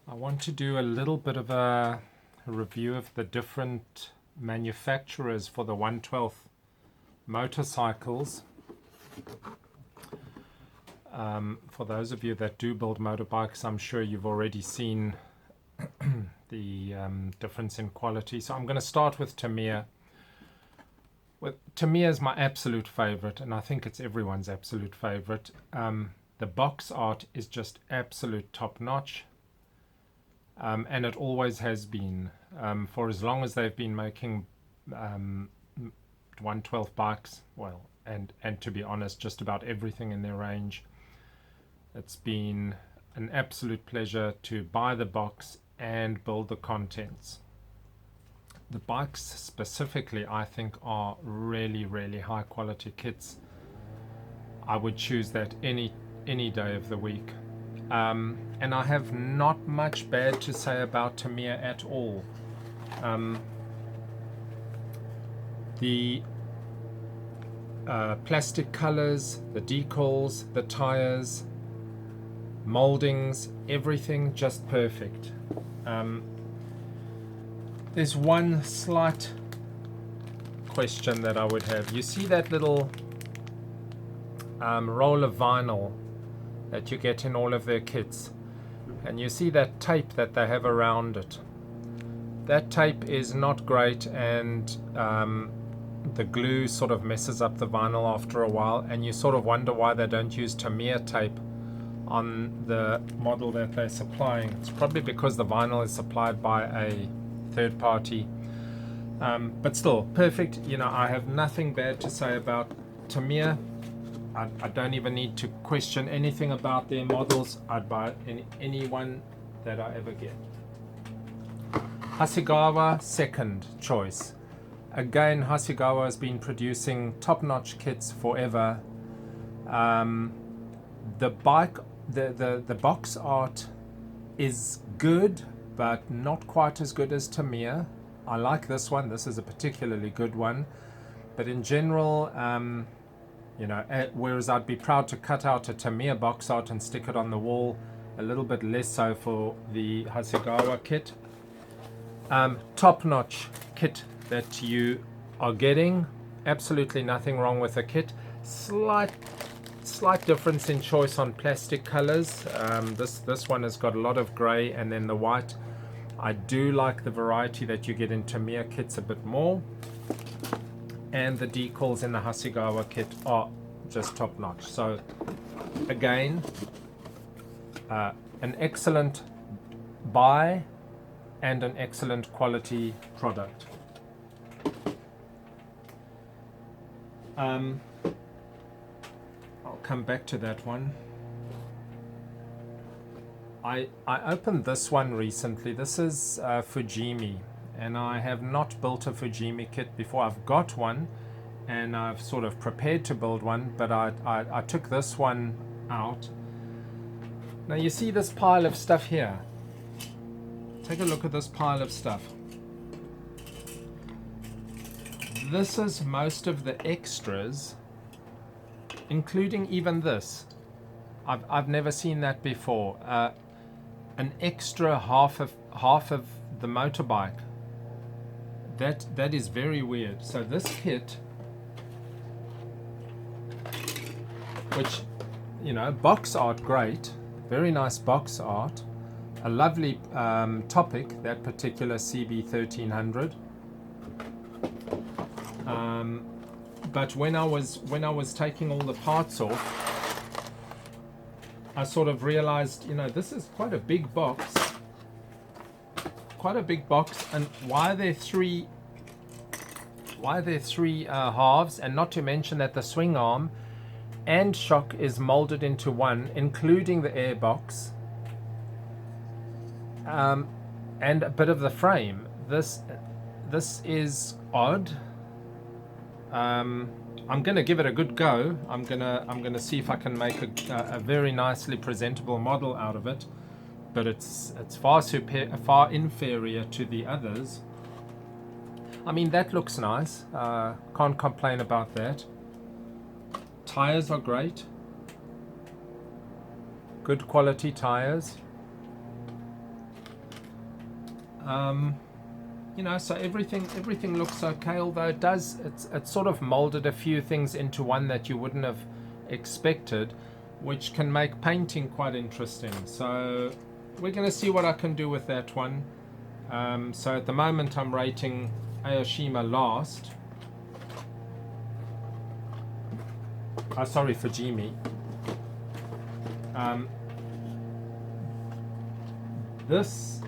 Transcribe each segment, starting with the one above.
I want to do a little bit of a review of the different manufacturers for the 1/12 motorcycles. For those of you that do build motorbikes, I'm sure you've already seen the difference in quality. So I'm going to start with Tamiya. Tamiya is my absolute favorite, and I think it's everyone's absolute favorite. The box art is just absolute top notch. And it always has been, for as long as they've been making 1/12 bikes, well, and to be honest, just about everything in their range. It's been an absolute pleasure to buy the box and build the contents. The bikes specifically, I think, are really, really high quality kits. I would choose that any day of the week. And I have not much bad to say about Tamiya at all. The plastic colors, the decals, the tires, moldings, everything just perfect. There's one slight question that I would have. You see that little roll of vinyl that you get in all of their kits, and you see that tape that they have around it. That tape is not great, and the glue sort of messes up the vinyl after a while, and you sort of wonder why they don't use Tamiya tape on the model that they're supplying. It's probably because the vinyl is supplied by a third party, but still perfect. You know, I have nothing bad to say about Tamiya. I don't even need to question anything about their models. I'd buy any one that I ever get. Hasegawa, second choice. Again, Hasegawa has been producing top-notch kits forever. The box art is good, but not quite as good as Tamiya. I like this one. This is a particularly good one. But in general, you know, whereas I'd be proud to cut out a Tamiya box art and stick it on the wall, a little bit less so for the Hasegawa kit. Top-notch kit that you are getting. Absolutely nothing wrong with the kit. Slight difference in choice on plastic colors. This one has got a lot of gray and then the white. I do like the variety that you get in Tamiya kits a bit more. And the decals in the Hasegawa kit are just top notch. So again, an excellent buy and an excellent quality product. I'll come back to that one. I opened this one recently. This is Fujimi. And I have not built a Fujimi kit before. I've got one and I've sort of prepared to build one, but I took this one out. Now you see this pile of stuff here. Take a look at this pile of stuff. This is most of the extras, including even this. I've never seen that before. An extra half of the motorbike. That is very weird. So this kit, which, you know, box art great, very nice box art, a lovely topic, that particular CB1300. But when I was taking all the parts off, I sort of realized, you know, this is quite a big box. And why are there three halves, and not to mention that the swing arm and shock is molded into one, including the airbox, and a bit of the frame. This is odd. I'm gonna give it a good go. I'm gonna see if I can make a very nicely presentable model out of it. But it's far inferior to the others. I mean, that looks nice. Can't complain about that. Tires are great. Good quality tires. You know, so everything looks okay, although it's sort of molded a few things into one that you wouldn't have expected, which can make painting quite interesting. So we're going to see what I can do with that one. So at the moment I'm rating Aoshima last. Sorry, Fujimi. This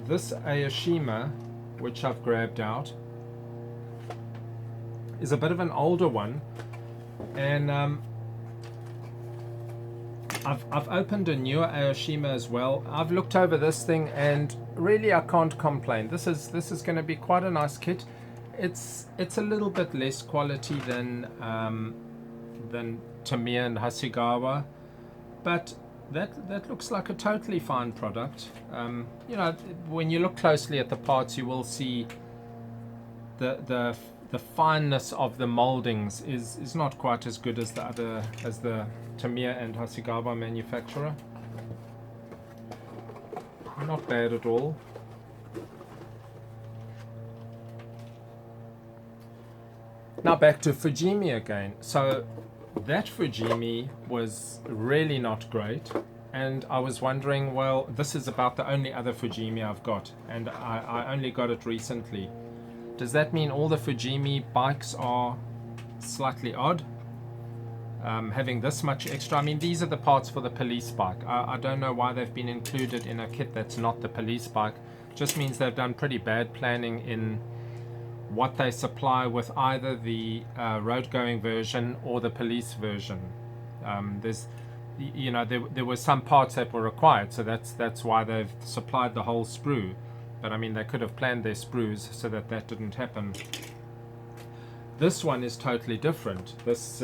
Aoshima, which I've grabbed out, is a bit of an older one, and I've opened a newer Aoshima as well. I've looked over this thing, and really I can't complain. This is going to be quite a nice kit. It's a little bit less quality than Tamiya and Hasegawa, but that looks like a totally fine product. You know, when you look closely at the parts, you will see the fineness of the moldings is not quite as good as the Tamiya and Hasegawa manufacturer. Not bad at all. Now back to Fujimi again. So that Fujimi was really not great, and I was wondering, well, this is about the only other Fujimi I've got, and I only got it recently. Does that mean all the Fujimi bikes are slightly odd? Having this much extra, I mean, these are the parts for the police bike. I don't know why they've been included in a kit that's not the police bike. Just means they've done pretty bad planning in what they supply with either the road-going version or the police version. There's, you know, there were some parts that were required, so that's why they've supplied the whole sprue. But I mean, they could have planned their sprues so that didn't happen. This one is totally different. This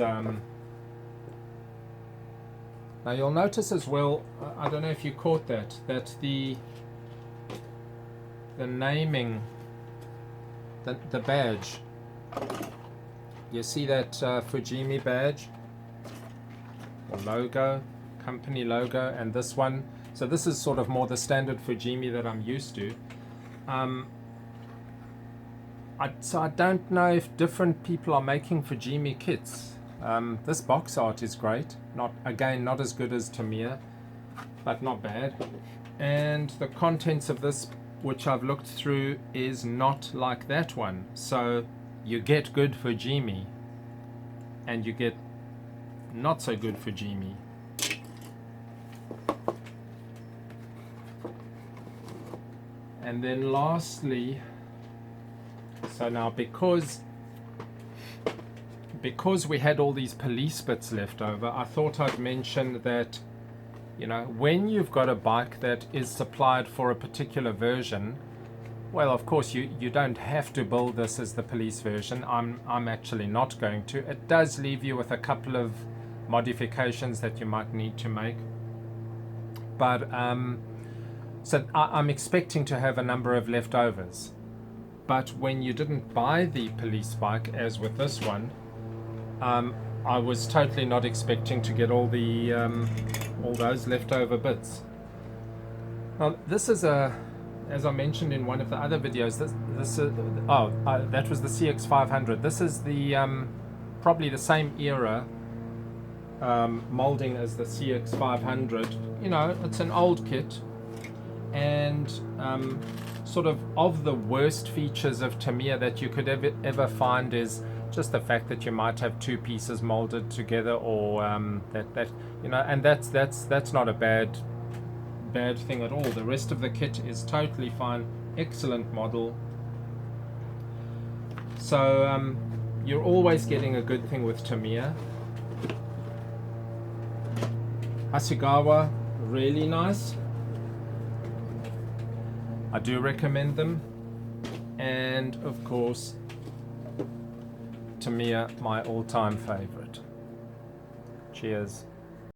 now you'll notice as well, I don't know if you caught that the naming, the badge, you see that Fujimi badge, the logo, company logo, and this one. So this is sort of more the standard Fujimi that I'm used to. So I don't know if different people are making Fujimi kits. This box art is great. Not as good as Tamiya, but not bad. And the contents of this, which I've looked through, is not like that one. So you get good Fujimi, and you get not so good Fujimi. And then lastly, so now because we had all these police bits left over, I thought I'd mention that, you know, when you've got a bike that is supplied for a particular version, well, of course you don't have to build this as the police version. I'm actually not going to. It does leave you with a couple of modifications that you might need to make, but so I'm expecting to have a number of leftovers. But when you didn't buy the police bike, as with this one, I was totally not expecting to get all those leftover bits. Now this is as I mentioned in one of the other videos, that was the CX500. This is the probably the same era molding as the CX500. You know, it's an old kit, and sort of the worst features of Tamiya that you could ever find is just the fact that you might have two pieces molded together, or that you know, and that's not a bad thing at all. The rest of the kit is totally fine. Excellent model. So you're always getting a good thing with Tamiya. Hasegawa, really nice. I do recommend them. And of course, Tamiya, my all-time favorite. Cheers.